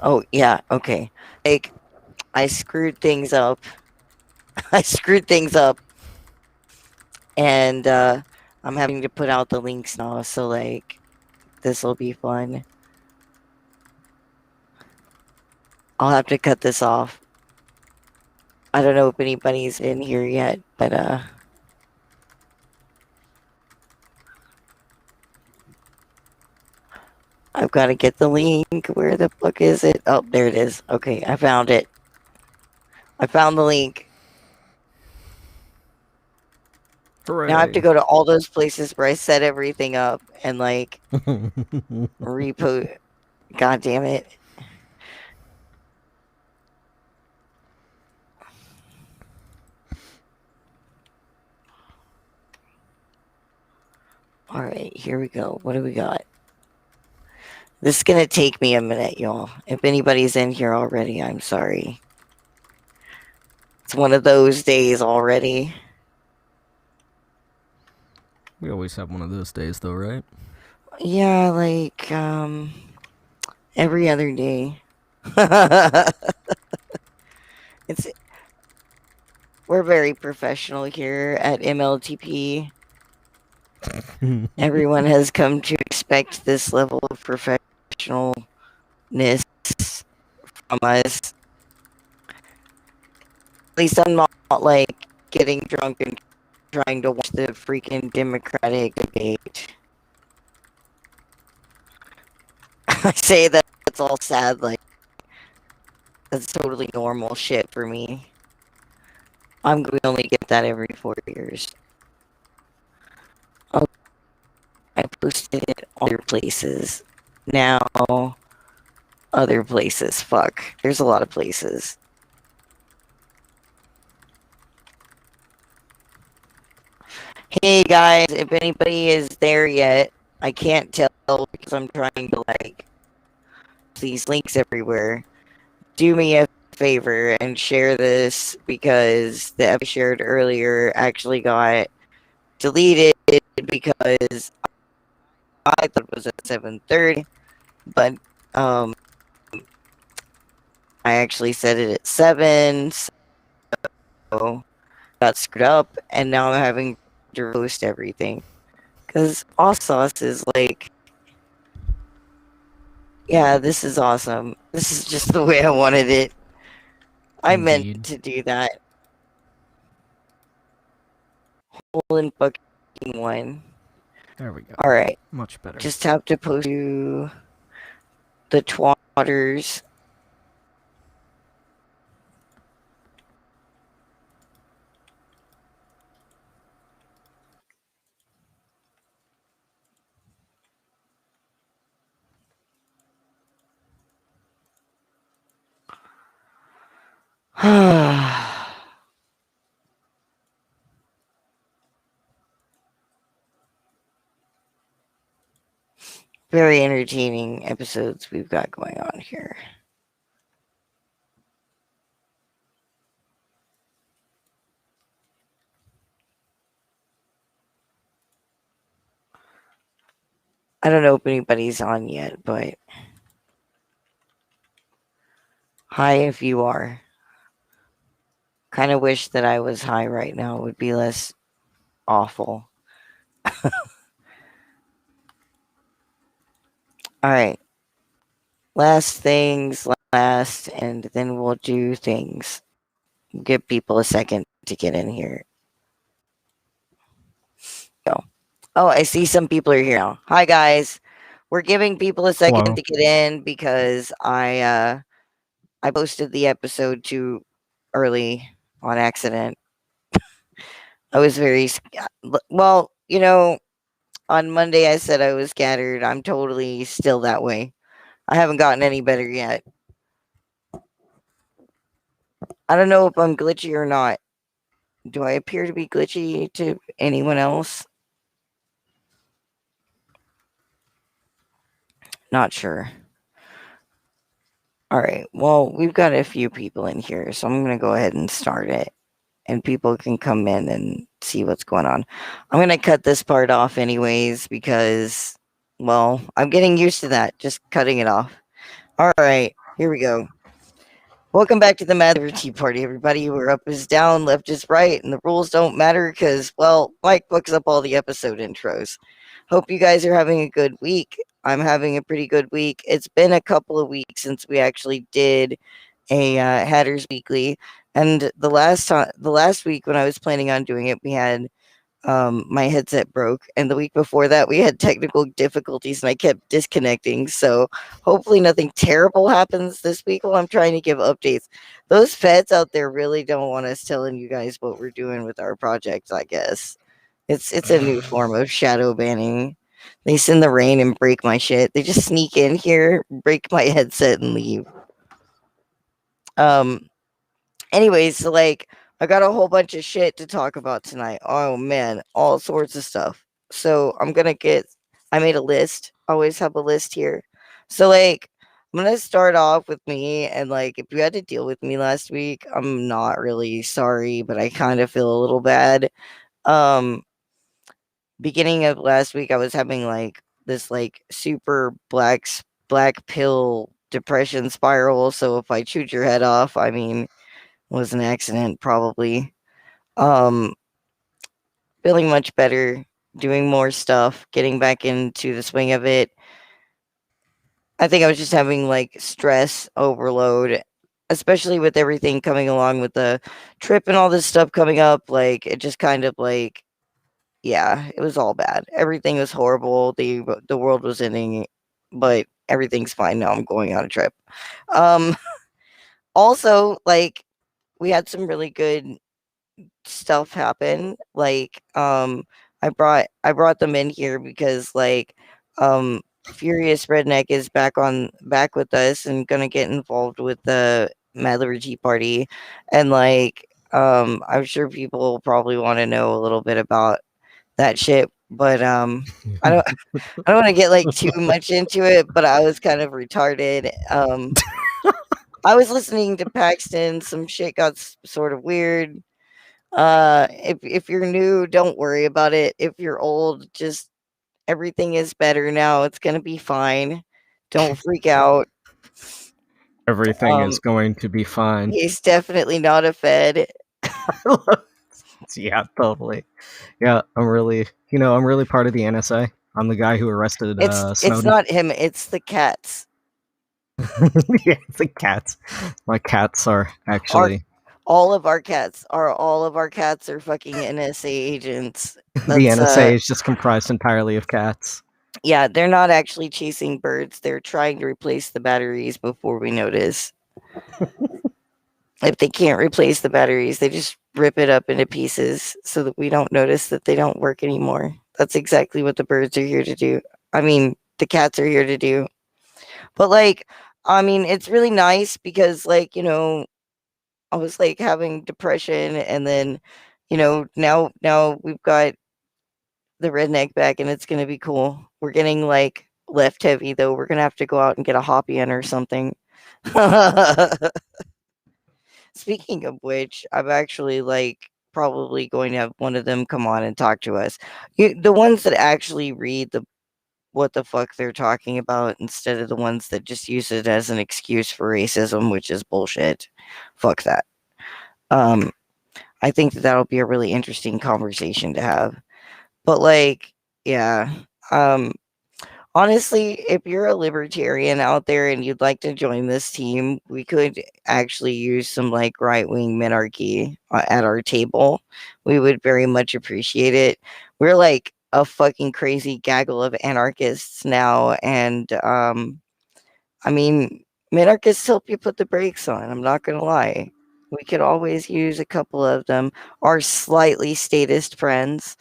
Oh, yeah, okay. Like, I screwed things up. I screwed things up, and I'm having to put out the links now, so like this will be fun. I'll have to cut this off. I don't know if anybody's in here yet, but I've got to get the link. Where the fuck is it? Oh, there it is. Okay, I found it. I found the link. Now I have to Hooray. go to all those places where I set everything up and like repost. God damn it. All right, here we go. What do we got? This is gonna take me a minute, y'all. If anybody's in here already, I'm sorry. It's one of those days already. We always have one of those days, though, right? Yeah, like every other day. It's we're very professional here at MLtP. Everyone has come to expect this level of professionalness from us. At least I'm not like getting drunk and trying to watch the freaking Democratic debate. I say that it's all sad, like that's totally normal shit for me. We only get that every 4 years. Oh, I posted it other places. Now, other places. Fuck. There's a lot of places. Hey guys, if anybody is there yet, I can't tell because I'm trying to like these links everywhere. Do me a favor and share this because the episode I shared earlier actually got deleted because I thought it was at 7:30, but um I actually said it at 7, so got screwed up and now I'm having to roast everything. Cause Sauce is like, yeah, this is awesome. This is just the way I wanted it. I meant Indeed. to do that. Hole in fucking one. There we go. Alright. Much better. Just have to post to the twatters. Very entertaining episodes we've got going on here. I don't know if anybody's on yet, but hi if you are. Kind of wish that I was high right now. It would be less awful. All right. Last things last, and then we'll do things. Give people a second to get in here. Go. Oh, I see some people are here now. Hi guys. We're giving people a second Hello. to get in because I posted the episode too early on accident. I was well, on Monday I said I was scattered. I'm totally still that way. I haven't gotten any better yet. I don't know if I'm glitchy or not. Do I appear to be glitchy to anyone else? Not sure. All right. Well, we've got a few people in here, so I'm going to go ahead and start it. And people can come in and see what's going on. I'm going to cut this part off anyways because, well, I'm getting used to that, just cutting it off. All right. Here we go. Welcome back to the MLtP party, everybody. Where up is down, left is right, and the rules don't matter because, well, Mike books up all the episode intros. Hope you guys are having a good week. I'm having a pretty good week. It's been a couple of weeks since we actually did a Hatters Weekly, and the last week when I was planning on doing it, we had my headset broke, and the week before that we had technical difficulties and I kept disconnecting. So hopefully nothing terrible happens this week while I'm trying to give updates. Those feds out there really don't want us telling you guys what we're doing with our projects, I guess. It's a new form of shadow banning. They send the rain and break my shit. They just sneak in here, break my headset and leave. Um Anyways, so like I got a whole bunch of shit to talk about tonight. Oh man, all sorts of stuff. So I made a list. I always have a list here. So like I'm gonna start off with me and like if you had to deal with me last week, I'm not really sorry, but I kind of feel a little bad. Um Beginning of last week I was having like this like super black pill depression spiral. So if I chewed your head off, I mean was an accident, probably. Um, Feeling much better, doing more stuff, getting back into the swing of it. I think I was just having like stress overload, especially with everything coming along with the trip and all this stuff coming up. Like, it just kind of like, yeah, it was all bad. Everything was horrible. The world was ending, but everything's fine now. I'm going on a trip. Um, Also, like, we had some really good stuff happen. Like, I brought them in here because um Furious Redneck is back with us and gonna get involved with the metallurgy party. And I'm sure people probably want to know a little bit about that shit. But I don't I don't want to get like too much into it, but I was kind of retarded. I was listening to Paxton, some shit got sort of weird. If you're new, don't worry about it. If you're old, just everything is better now. It's gonna be fine. Don't freak out. Everything Um, is going to be fine. he's definitely not a Fed. Yeah, totally. Yeah, I'm really part of the NSA. I'm the guy who arrested It's Snowden. not him. It's the cats. Yeah, the cats. My cats are Our actually all of our cats are fucking NSA agents. the That's NSA is just comprised entirely of cats. Yeah, they're not actually chasing birds. They're trying to replace the batteries before we notice. If they can't replace the batteries, they just rip it up into pieces so that we don't notice that they don't work anymore. That's exactly what the birds are here to do. I mean, the cats are here to do. But I mean, it's really nice because I was like having depression and then now we've got the redneck back and it's going to be cool. We're getting like left heavy though. We're going to have to go out and get a hoppy in or something. Speaking of which, I'm actually like probably going to have one of them come on and talk to us. The ones that actually read the what the fuck they're talking about instead of the ones that just use it as an excuse for racism, which is bullshit. Fuck that. Um, I think that that'll be a really interesting conversation to have. But yeah. Um, Honestly, if you're a libertarian out there and you'd like to join this team, we could actually use some like right wing minarchy at our table. We would very much appreciate it. We're like a fucking crazy gaggle of anarchists now. And I mean, minarchists help you put the brakes on. I'm not going to lie. We could always use a couple of them, our slightly statist friends.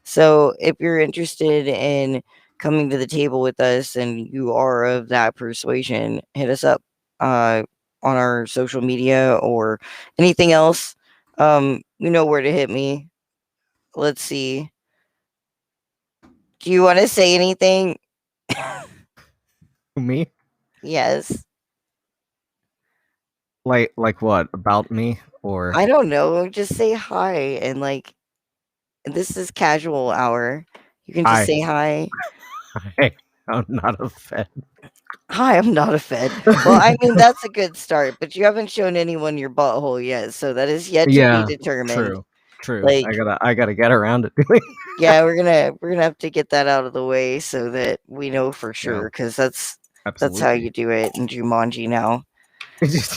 So if you're interested in coming to the table with us and you are of that persuasion, hit us up on our social media or anything else. You know where to hit me. Let's see. Do you want to say anything? Me? Yes. Like what? About me? Or I don't know. Just say hi and this is casual hour. You can just hi. say hi. Hey, I'm not a fan. Hi, I'm not a Fed. Well, I mean, that's a good start, but you haven't shown anyone your butthole yet, so that is yet to be Yeah, determined. true, true. Like, I gotta get around it. Doing. yeah, we're gonna have to get that out of the way so that we know for Yeah, sure, because that's how absolutely. you do it in Jumanji now.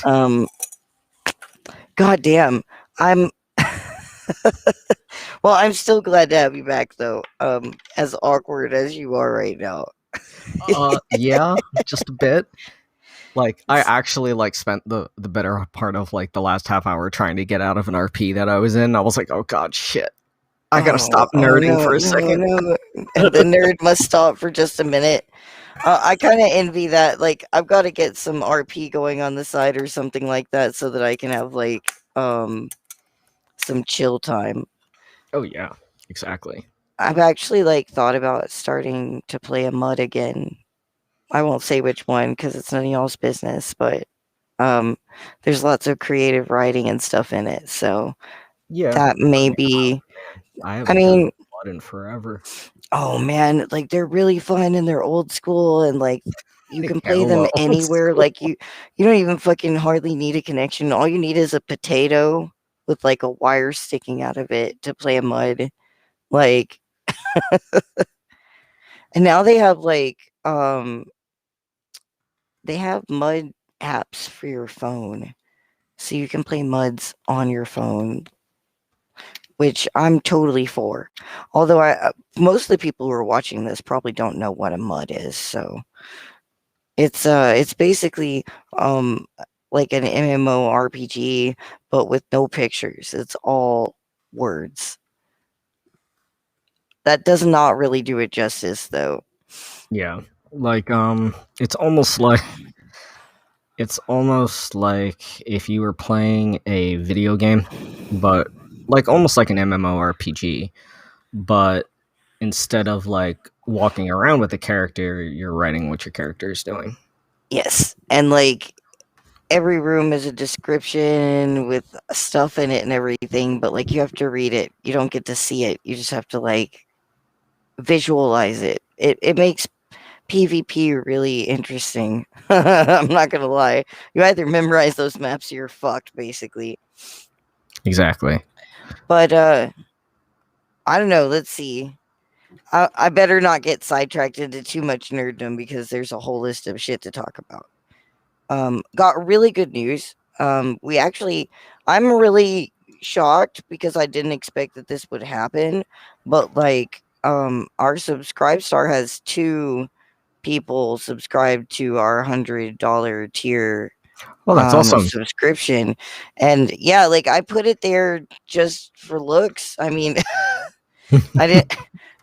Um, goddamn, I'm well. I'm still glad to have you back, though. As awkward as you are right now. Yeah, just a bit. Like I It's, actually like spent the better part of like the last half hour trying to get out of an RP that I was in. I was like, oh god, shit. I gotta stop oh nerding no, for a no, second. no! And the nerd must stop for just a minute. I kind of envy that. Like, I've got to get some RP going on the side or something like that, so that I can have like some chill time. Oh yeah, exactly. I've actually like thought about starting to play a mud again. I won't say which one because it's none of y'all's business, but um, there's lots of creative writing and stuff in it, so Yeah, that may be. I I haven't done mean, blood in forever. oh man, like they're really fun and they're old school and like you can play them Hella old anywhere. school. Like you don't even fucking hardly need a connection. All you need is a potato with like a wire sticking out of it to play a mud. Like, and now they have mud apps for your phone. So you can play muds on your phone, which I'm totally for. Although most of the people who are watching this probably don't know what a mud is, so it's basically um like an MMORPG but with no pictures. It's all words. That does not really do it justice though. Yeah, like it's almost like if you were playing a video game, but like almost like an MMORPG, but instead of like walking around with the character, you're writing what your character is doing. Yes. And like every room is a description with stuff in it and everything, but like you have to read it. You don't get to see it. You just have to like visualize it. It makes PvP really interesting. I'm not gonna lie. You either memorize those maps or you're fucked, basically. Exactly. But I don't know. Let's see. I better not get sidetracked into too much nerddom because there's a whole list of shit to talk about. Got really good news. We actually, I'm really shocked because I didn't expect that this would happen. But like, our subscribe star has two people subscribed to our $100 tier Oh, that's awesome. subscription, and yeah, like I put it there just for looks. I mean, I didn't.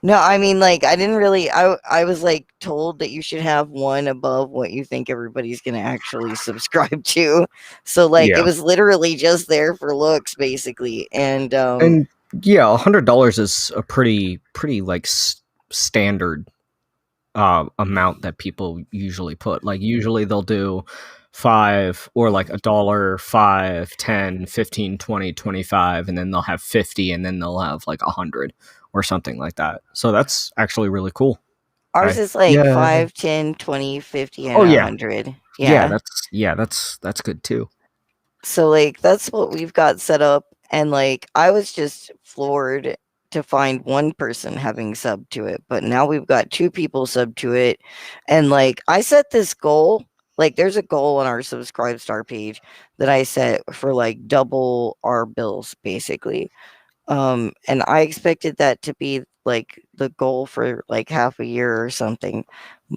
No, I mean, like, I didn't really. I was like told that you should have one above what you think everybody's gonna actually subscribe to. So like, it Yeah, was literally just there for looks, basically. And and yeah, $100 is a pretty like standard amount that people usually put. Like usually they'll do five or like a dollar, 5, 10, 15, 20, 25, and then they'll have 50 and then they'll have like 100 or something like that. So that's actually really cool. ours I is like yeah. 5, 10, 20, 50, and Oh yeah. 100. Yeah, Yeah. that's good too. So like that's what we've got set up, and like I was just floored to find one person having sub to it, but now we've got two people sub to it. And like I set this goal, like there's a goal on our subscribe star page that I set for like double our bills basically. And I expected that to be like the goal for like half a year or something,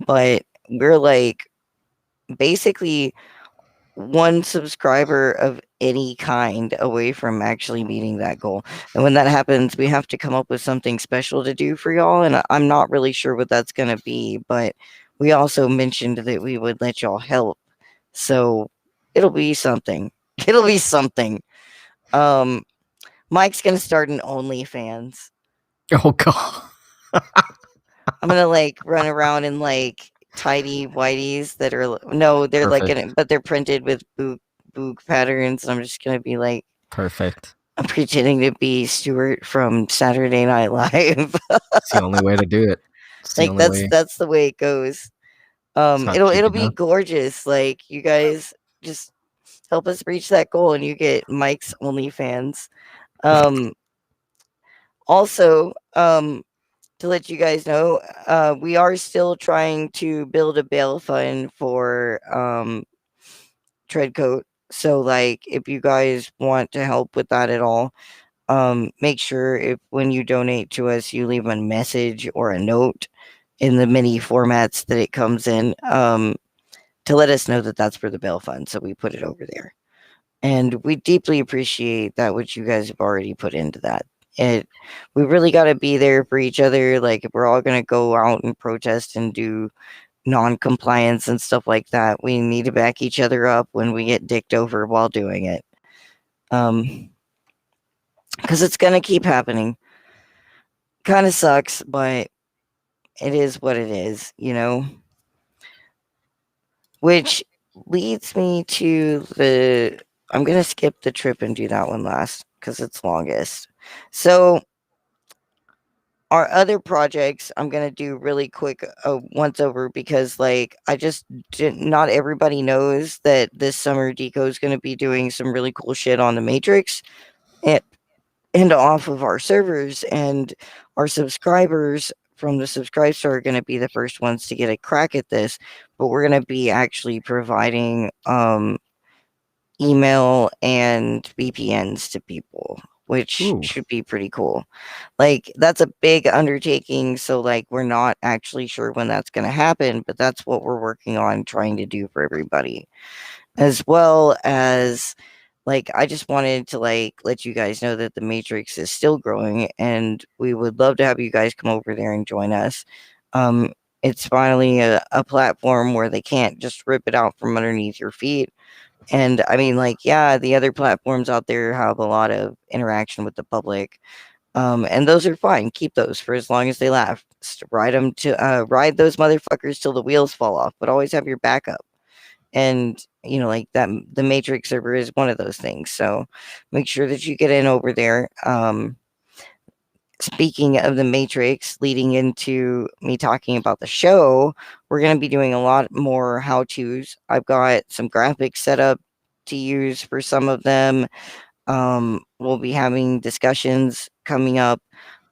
but we're like basically one subscriber of any kind away from actually meeting that goal. And when that happens, we have to come up with something special to do for y'all. And I'm not really sure what that's going to be, but we also mentioned that we would let y'all help. So it'll be something. It'll be something. Um, Mike's going to start an OnlyFans. Oh god. I'm going to like run around in like tidy whiteys that are no, they're like Perfect. but they're printed with book patterns. I'm just gonna be like Perfect. I'm pretending to be Stuart from Saturday Night Live. It's the only way to do it. It's the Like only way. that's the way it goes. It's not It'll cheap be enough. gorgeous. Like you guys just help us reach that goal, and you get Mike's OnlyFans. Um, also, to let you guys know, we are still trying to build a bail fund for Treadcoat. So, like, if you guys want to help with that at all, make sure if when you donate to us, you leave a message or a note in the many formats that it comes in, to let us know that that's for the bail fund. So we put it over there. And we deeply appreciate that what you guys have already put into that. It We really got to be there for each other. Like if we're all going to go out and protest and do non-compliance and stuff like that, we need to back each other up when we get dicked over while doing it. Because it's going to keep happening. Kind of sucks, but it is what it is, you know? Which leads me to the I'm gonna skip the trip and do that one last because it's longest. So our other projects I'm gonna do really quick once over because like not everybody knows that this summer Deco is gonna be doing some really cool shit on the Matrix and off of our servers, and our subscribers from the subscribe store are going to be the first ones to get a crack at this, but we're going to be actually providing email and VPNs to people, which Ooh. should be pretty cool. Like that's a big undertaking, so like we're not actually sure when that's going to happen, but that's what we're working on trying to do for everybody, as well as like I just wanted to like let you guys know that the Matrix is still growing, and we would love to have you guys come over there and join us. um it's finally a platform where they can't just rip it out from underneath your feet. And I mean, like, yeah, the other platforms out there have a lot of interaction with the public, and those are fine. Keep those for as long as they last. Ride those motherfuckers till the wheels fall off, but always have your backup. And you know, like that, the Matrix server is one of those things. So make sure that you get in over there. Speaking of the Matrix, leading into me talking about the show, we're going to be doing a lot more how to's. I've got some graphics set up to use for some of them. We'll be having discussions coming up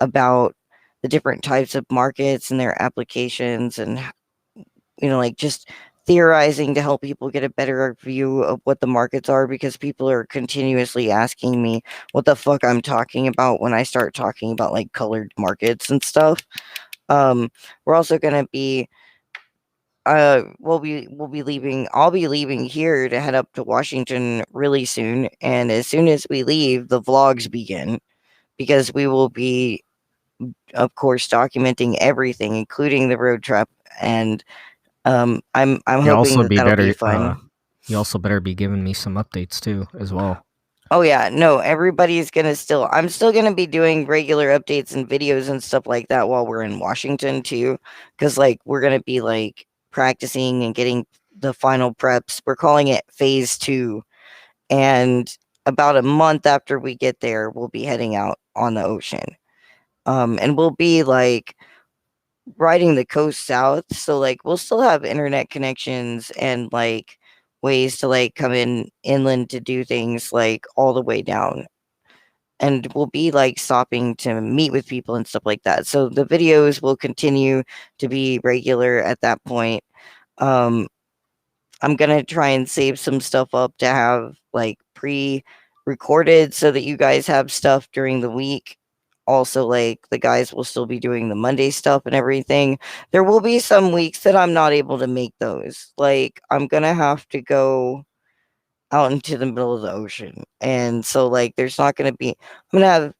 about the different types of markets and their applications, and you know, like just theorizing to help people get a better view of what the markets are, because people are continuously asking me what the fuck I'm talking about when I start talking about like colored markets and stuff. We're also going to be we'll be leaving I'll be leaving here to head up to Washington really soon, and as soon as we leave the vlogs begin, because we will be of course documenting everything including the road trip. And I'm You hoping also that be that'll be better. fun. You also better be giving me some updates too, as well. Oh yeah, no, everybody's gonna still I'm still gonna be doing regular updates and videos and stuff like that while we're in Washington too. Cause like we're gonna be like practicing and getting the final preps. We're calling it phase two. And about a month after we get there, we'll be heading out on the ocean. And we'll be like riding the coast south. So like we'll still have internet connections and like ways to like come in inland to do things like all the way down. And we'll be like stopping to meet with people and stuff like that. So the videos will continue to be regular at that point. Um, I'm gonna try and save some stuff up to have like pre-recorded so that you guys have stuff during the week. Also, like the guys will still be doing the Monday stuff and everything. There will be some weeks that I'm not able to make those. Like I'm gonna have to go out into the middle of the ocean. And so like there's not gonna be I'm gonna have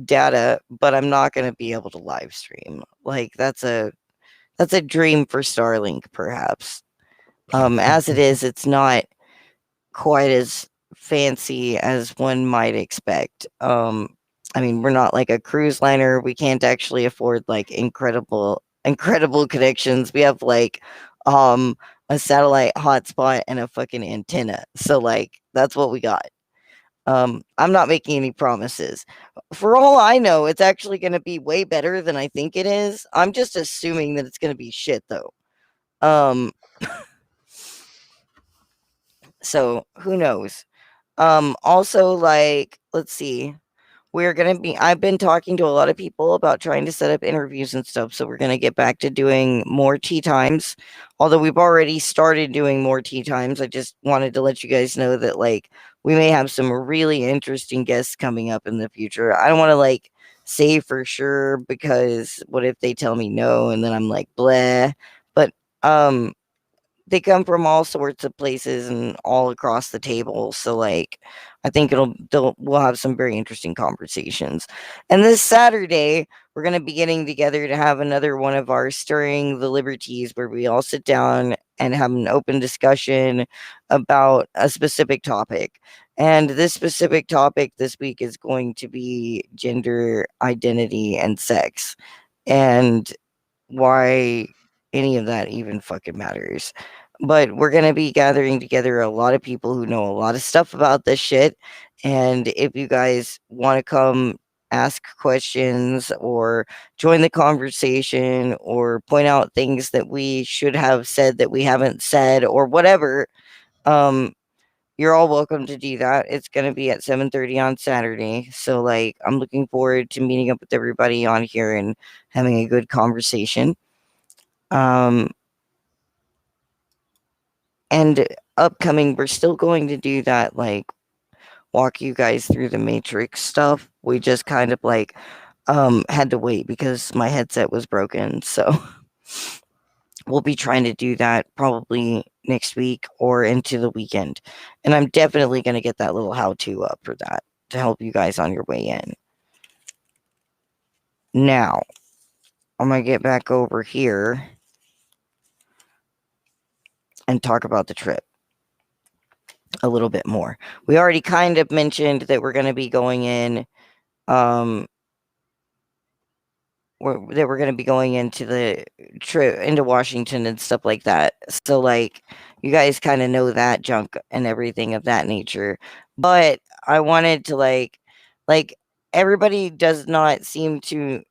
data, but I'm not gonna be able to live stream. Like that's a dream for Starlink, perhaps. As it is, it's not quite as fancy as one might expect. I mean, we're not like a cruise liner. We can't actually afford like incredible connections. We have like a satellite hotspot and a fucking antenna. So like that's what we got. I'm not making any promises. For all I know, it's actually going to be way better than I think it is. I'm just assuming that it's going to be shit though. So who knows? Also, like, let's see. I've been talking to a lot of people about trying to set up interviews and stuff. So we're gonna get back to doing more tea times. Although we've already started doing more tea times. I just wanted to let you guys know that like we may have some really interesting guests coming up in the future. I don't want to like say for sure because what if they tell me no and then I'm like bleh. But um they come from all sorts of places and all across the table. So like I think we'll have some very interesting conversations. And this Saturday, we're gonna be getting together to have another one of our Stirring the Liberties where we all sit down and have an open discussion about a specific topic. And this specific topic this week is going to be gender identity and sex. And why any of that even fucking matters. But we're going to be gathering together a lot of people who know a lot of stuff about this shit. And if you guys want to come ask questions or join the conversation or point out things that we should have said that we haven't said or whatever, um, you're all welcome to do that. It's going to be at 7:30 on Saturday. So like I'm looking forward to meeting up with everybody on here and having a good conversation. Um, and upcoming, we're still going to do that, like walk you guys through the Matrix stuff. We just kind of like had to wait because my headset was broken. So we'll be trying to do that probably next week or into the weekend. And I'm definitely going to get that little how to up for that to help you guys on your way in. Now, I'm going to get back over here and talk about the trip a little bit more. We already kind of mentioned that we're going to be going in um that we're going to be going into the trip into Washington and stuff like that. So like you guys kind of know that junk and everything of that nature. But I wanted to like everybody does not seem to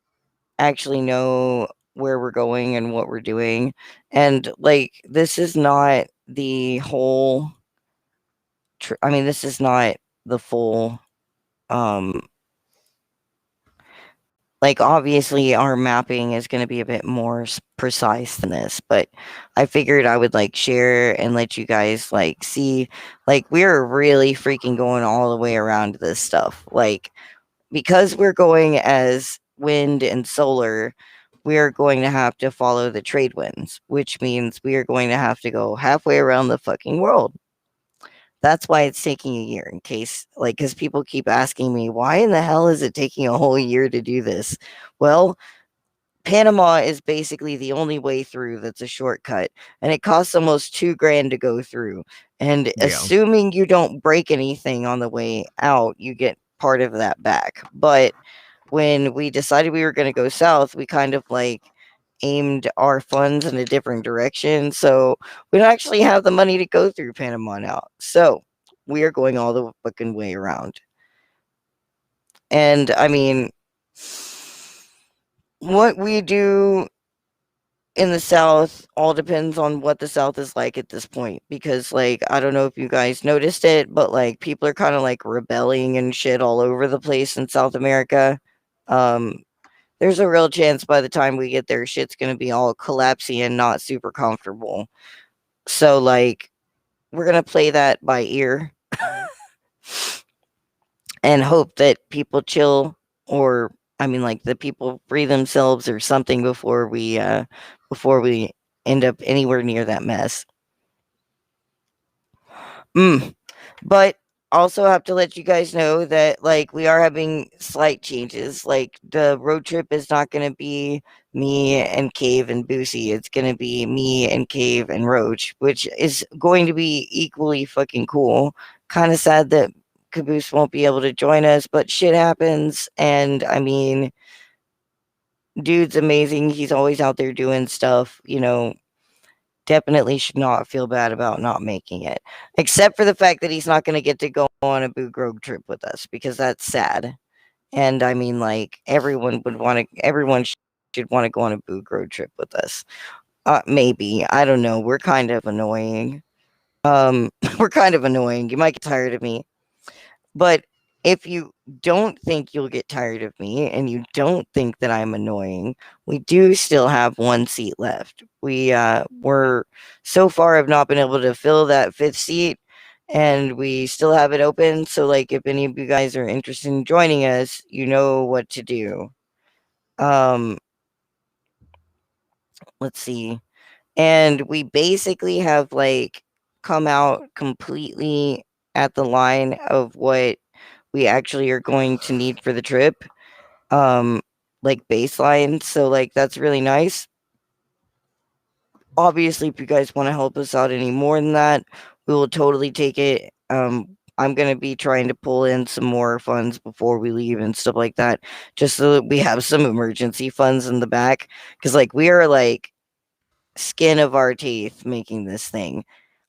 actually know where we're going and what we're doing. And like this is not the whole I mean this is not the full um like obviously our mapping is going to be a bit more precise than this, but I figured I would like share and let you guys like see like we're really freaking going all the way around this stuff, like because we're going as wind and solar, we are going to have to follow the trade winds, which means we are going to have to go halfway around the fucking world. That's why it's taking a year, in case, like, because people keep asking me, why in the hell is it taking a whole year to do this? Well, Panama is basically the only way through that's a shortcut, and it costs almost 2 grand to go through. And Yeah. assuming you don't break anything on the way out, you get part of that back. But when we decided we were going to go south, we kind of like aimed our funds in a different direction. So we don't actually have the money to go through Panama now. So we are going all the fucking way around. And I mean, what we do in the South all depends on what the South is like at this point. Because, like, I don't know if you guys noticed it, but like people are kind of like rebelling and shit all over the place in South America. Um, there's a real chance by the time we get there, shit's gonna be all collapsy and not super comfortable. So, like, we're gonna play that by ear and hope that people chill, or I mean, like, the people free themselves or something before we end up anywhere near that mess. Mm. But also have to let you guys know that like we are having slight changes. Like the road trip is not going to be me and Cave and Boosie. It's going to be me and Cave and Roach, which is going to be equally fucking cool. Kind of sad that Caboose won't be able to join us, but shit happens. And I mean, dude's amazing. He's always out there doing stuff, you know, definitely should not feel bad about not making it, except for the fact that he's not going to get to go on a Boo Grove trip with us because that's sad. And I mean, like everyone should want to go on a Boo Grove trip with us. Maybe. I don't know. We're kind of annoying. We're kind of annoying. You might get tired of me. But if you don't think you'll get tired of me and you don't think that I'm annoying, we do still have one seat left. We're so far have not been able to fill that fifth seat and we still have it open. So like if any of you guys are interested in joining us, you know what to do. Um, let's see. And we basically have like come out completely at the line of what we actually are going to need for the trip, um like baseline, so like that's really nice. Obviously if you guys want to help us out any more than that, we will totally take it. I'm going to be trying to pull in some more funds before we leave and stuff like that, just so that we have some emergency funds in the back, because like we are like skin of our teeth making this thing.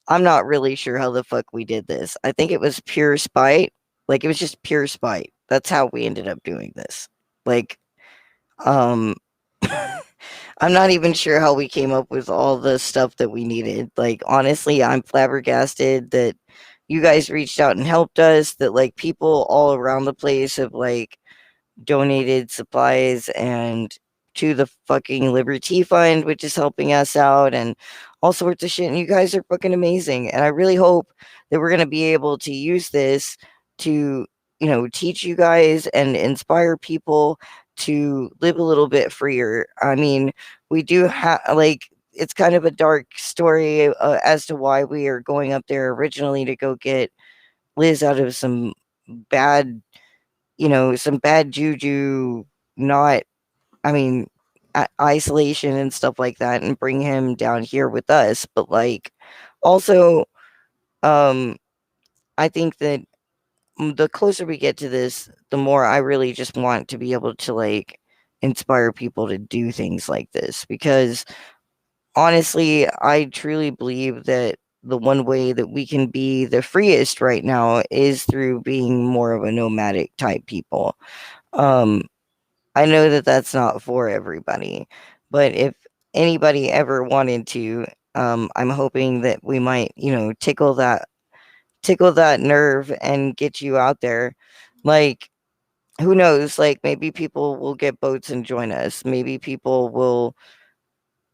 I'm not really sure how the fuck we did this. I think it was pure spite. Like it was just pure spite. That's how we ended up doing this. Like, um, I'm not even sure how we came up with all the stuff that we needed. Like, honestly, I'm flabbergasted that you guys reached out and helped us, that like people all around the place have like donated supplies and to the fucking Liberty Fund, which is helping us out, and all sorts of shit. And you guys are fucking amazing. And I really hope that we're gonna be able to use this to, teach you guys and inspire people to live a little bit freer. I mean, we do have like it's kind of a dark story as to why we are going up there originally to go get Liz out of some bad some bad juju, not, I mean, isolation and stuff like that, and bring him down here with us. But like, also, um, I think that the closer we get to this, the more I really just want to be able to like inspire people to do things like this. Because honestly, I truly believe that the one way that we can be the freest right now is through being more of a nomadic type people. Um, I know that that's not for everybody, but if anybody ever wanted to, I'm hoping that we might, tickle that nerve and get you out there. Like, who knows? Like, maybe people will get boats and join us. Maybe people will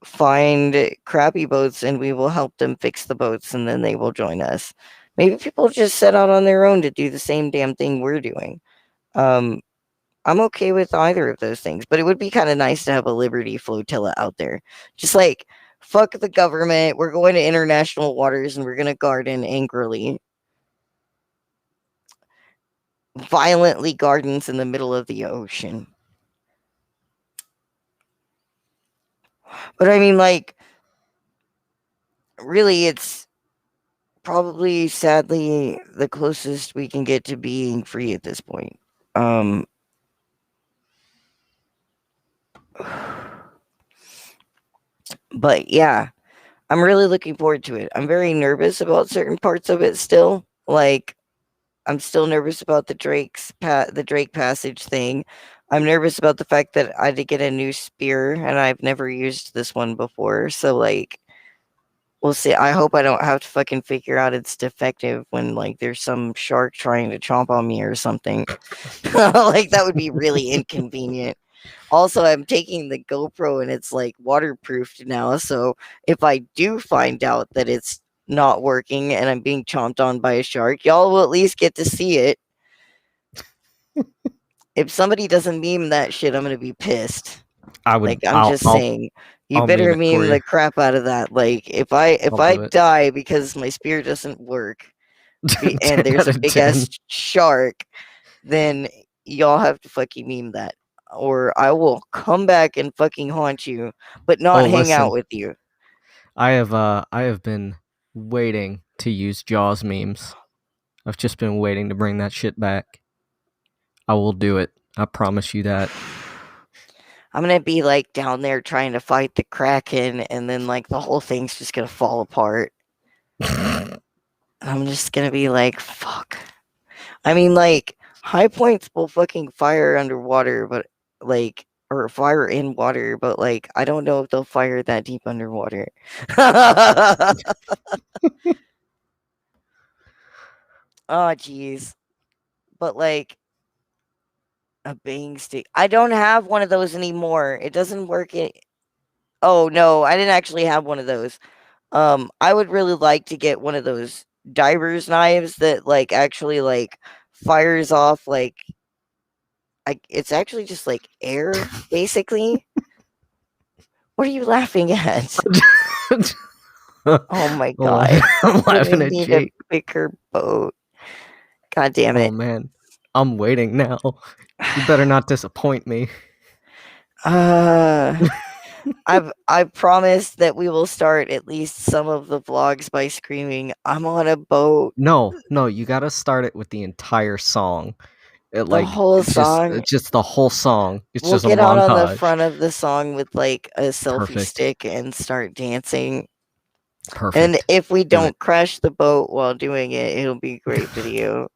find crappy boats and we will help them fix the boats and then they will join us. Maybe people just set out on their own to do the same damn thing we're doing. Um, I'm okay with either of those things, but it would be kind of nice to have a Liberty flotilla out there. Just like, fuck the government. We're going to international waters and we're going to garden angrily. Violently gardens in the middle of the ocean. But I mean, like, really, it's probably sadly the closest we can get to being free at this point. Um, but yeah, I'm really looking forward to it. I'm very nervous about certain parts of it still. Like, I'm still nervous about the Drake passage thing. I'm nervous about the fact that I had to get a new spear and I've never used this one before. So like we'll see. I hope I don't have to fucking figure out it's defective when like there's some shark trying to chomp on me or something. Like that would be really inconvenient. Also, I'm taking the GoPro and it's like waterproofed now. So if I do find out that it's not working and I'm being chomped on by a shark, y'all will at least get to see it. If somebody doesn't meme that shit, I'm gonna be pissed. I would. Like I'm just saying, you I'll meme better it for meme you. the crap out of that. Like if I'll I do it. die because my spear doesn't work, and 10 there's out a of big 10. ass shark, then y'all have to fucking meme that, or I will come back and fucking haunt you, but not Oh, hang out listen. with you. I have been waiting to use Jaws memes. I've just been waiting to bring that shit back. I will do it. I promise you that. I'm gonna be like down there trying to fight the Kraken, and then like the whole thing's just gonna fall apart. I'm just gonna be like, fuck. I mean, like, high points will fucking fire underwater, but like or fire in water, but like I don't know if they'll fire that deep underwater. Oh jeez. But like a bang stick. I don't have one of those anymore. It doesn't work. Oh no, I didn't actually have one of those. I would really like to get one of those diver's knives that like actually like fires off like it's actually just like air basically. What are you laughing at? Oh my I'm god. I'm laughing Giving at me the Jake. bigger boat. God damn Oh it. man, I'm waiting now. You better not disappoint me. Uh I've promised that we will start at least some of the vlogs by screaming, "I'm on a boat." No, no, you gotta start it with the entire song. The whole song. It's just the whole song. It's We'll just a get out on the montage. front of the song with like a selfie Perfect. stick and start dancing. And Perfect. if we Do it. don't crash the boat while doing it, it'll be a great video.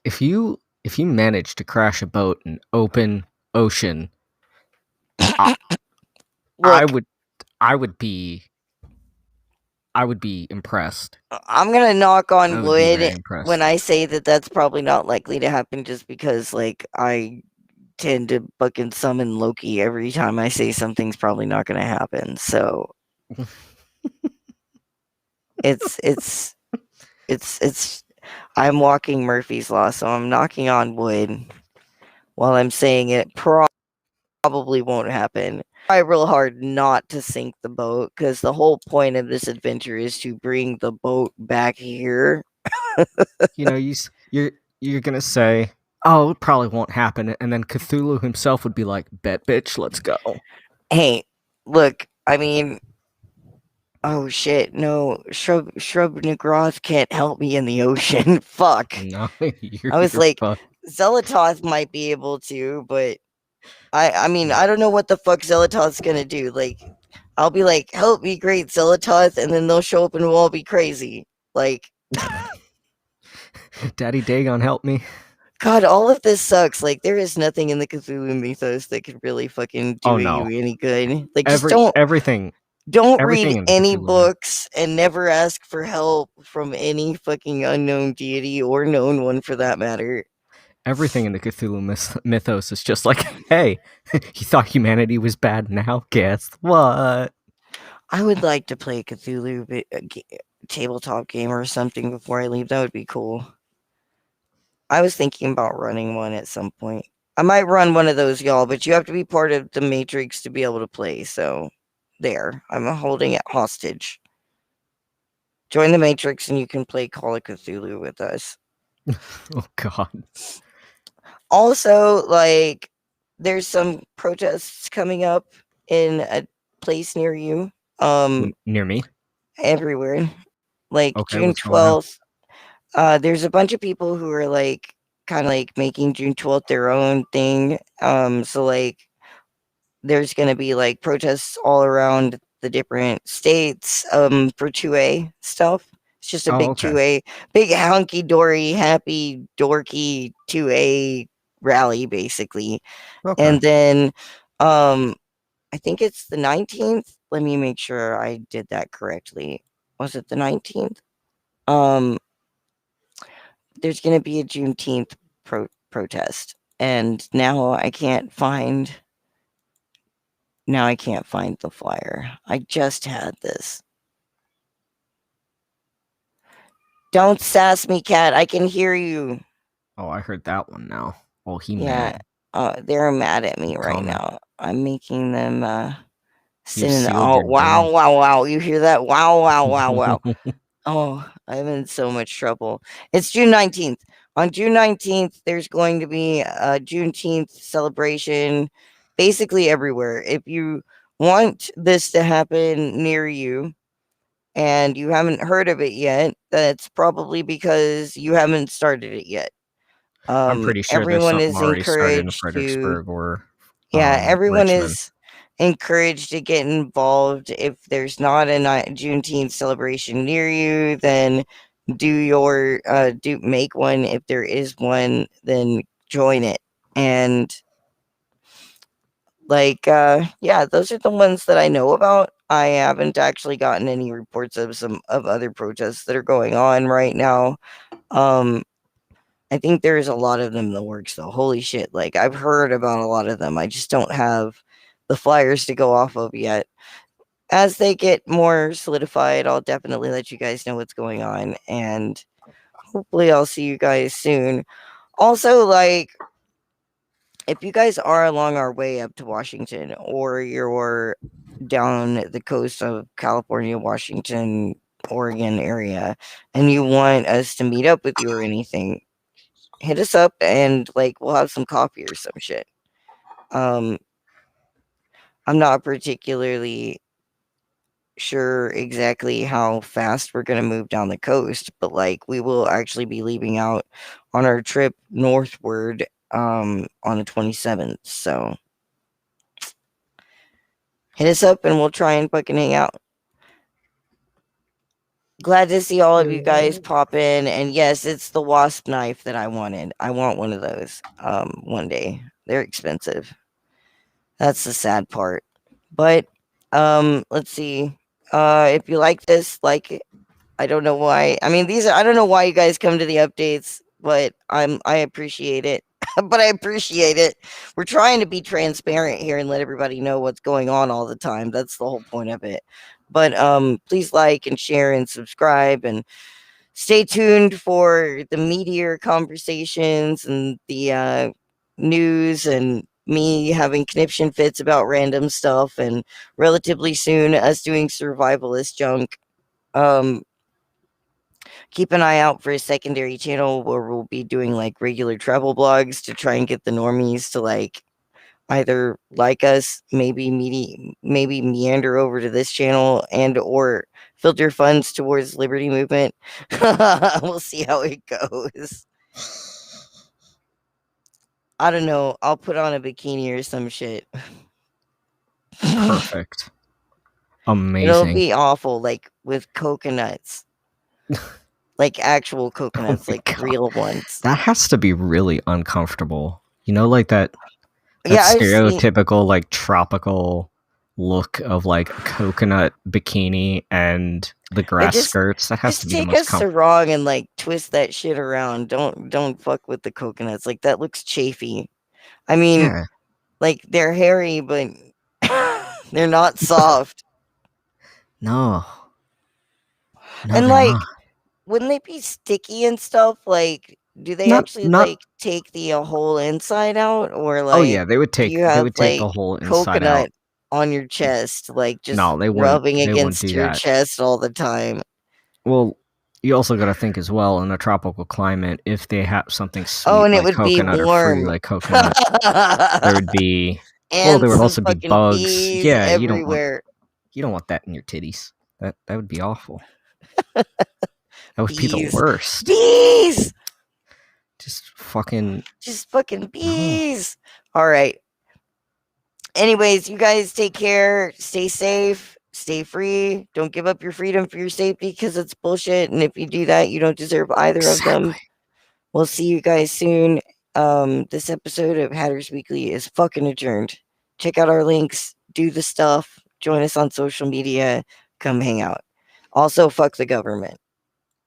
If you manage to crash a boat in open ocean, I, I Look, would I would be I would be impressed. I'm gonna knock I on would be very wood when impressed. I say that that's probably not likely to happen just because like I tend to fucking summon Loki every time I say something's probably not gonna happen. So it's it's it's I'm walking Murphy's Law, so I'm knocking on wood while I'm saying it probably won't happen. Try real hard not to sink the boat because the whole point of this adventure is to bring the boat back here. You know, you're gonna say, "Oh, it probably won't happen," and then Cthulhu himself would be like, "Bet, bitch, let's go." Hey, look, I mean, oh shit, no, Shrub Nagroth can't help me in the ocean. Fuck. No, I was you're like, fucked. Zelatoth might be able to, but I mean, I don't know what the fuck Zelatoth's gonna do. Like, I'll be like, help me, great Zelatoth, and then they'll show up and we'll all be crazy. Like, Daddy Dagon, help me. God, all of this sucks. Like, there is nothing in the Cthulhu mythos that could really fucking do Oh you no, any good. Like, just don't read everything in the any Cthulhu myth, books and never ask for help from any fucking unknown deity or known one for that matter. everything in the Cthulhu mythos is just like, hey, you thought humanity was bad now? Guess what? I would like to play a Cthulhu tabletop game or something before I leave. That would be cool. I was thinking about running one at some point. I might run one of those, y'all, but you have to be part of the Matrix to be able to play. So, there, I'm holding it hostage. Join the Matrix and you can play Call of Cthulhu with us. Oh god. Also, like, there's some protests coming up in a place near you. Near me. Everywhere. Like Okay, June what's going on? 12th, there's a bunch of people who are like kind of like making June 12th their own thing. So like there's gonna be like protests all around the different states for 2A stuff. It's just a Oh, big okay. 2A, big hunky dory, happy dorky 2A rally basically. Okay. And then um I think it's the 19th. Let me make sure I did that correctly. Was it the 19th? Um there's going to be a Juneteenth protest, and now I can't find the flyer. I just had this. Don't sass me, cat. I can hear you. Oh, I heard that one now. Oh, he Yeah, mad. they're mad at me He right coming. now. I'm making them You've send an sealed oh your wow doom. wow wow. You hear that? Wow wow wow wow. Oh, I'm in so much trouble. It's June 19th. On June 19th, there's going to be a Juneteenth celebration basically everywhere. If you want this to happen near you and you haven't heard of it yet, that's probably because you haven't started it yet. I'm pretty sure there's Everyone something is already started in encouraged to Fredericksburg or yeah, everyone Richmond. is encouraged to get involved. If there's not a Juneteenth celebration near you, then do make one. If there is one, then join it. And Yeah, those are the ones that I know about. I haven't actually gotten any reports of some of other protests that are going on right now. Um, I think there's a lot of them in the works though. Holy shit. Like I've heard about a lot of them. I just don't have the flyers to go off of yet. As they get more solidified, I'll definitely let you guys know what's going on, and hopefully I'll see you guys soon. Also, like, if you guys are along our way up to Washington, or you're down the coast of California, Washington, Oregon area, and you want us to meet up with you or anything, hit us up and like we'll have some coffee or some shit. Um, I'm not particularly sure exactly how fast we're gonna move down the coast, but like we will actually be leaving out on our trip northward on the 27th. So hit us up and we'll try and fucking hang out. Glad to see all of you guys pop in. And yes, it's the wasp knife that I wanted. I want one of those one day. They're expensive. That's the sad part. But let's see. If you like this, like it. I don't know why. I mean, I don't know why you guys come to the updates, but I appreciate it. But I appreciate it. We're trying to be transparent here and let everybody know what's going on all the time. That's the whole point of it. But please like and share and subscribe and stay tuned for the meteor conversations and the news and me having conniption fits about random stuff, and relatively soon us doing survivalist junk. Um, Keep an eye out for a secondary channel where we'll be doing like regular travel blogs to try and get the normies to like either like us, maybe meander over to this channel and or filter funds towards Liberty Movement. We'll see how it goes. I don't know. I'll put on a bikini or some shit. Perfect. It'll Amazing. be awful, like with coconuts. Like actual Oh coconuts, my like god. real ones. That has to be really uncomfortable. You know, like that Yeah, I've seen. stereotypical like tropical look of like a coconut bikini and the Yeah, grass skirts. That has to just be the take most a comfortable. sarong and like twist that shit around. Don't fuck with the coconuts. Like that looks chafy. I mean, Yeah. like they're hairy, but they're not soft. No. No, And they're like, not. wouldn't they be sticky and stuff? Like, do they Not actually not like take the whole inside out, or oh like yeah, do you they have would take like the whole inside out. coconut on your chest, like just No, rubbing they wouldn't against do your that. chest all the time? Well, you also got to think as well in a tropical climate, if they have something Oh, sweet and it like would be coconut or fruity warm. like coconut, there would be there And would some also be fucking bugs. bees Yeah, everywhere. you don't want that in your titties. That would be awful. That would be the Bees. worst. Bees! Just fucking Just fucking no. bees. All right. Anyways, you guys take care. Stay safe. Stay free. Don't give up your freedom for your safety because it's bullshit. And if you do that, you don't deserve either of them. Exactly. We'll see you guys soon. This episode of Hatters Weekly is fucking adjourned. Check out our links. Do the stuff. Join us on social media. Come hang out. Also, fuck the government.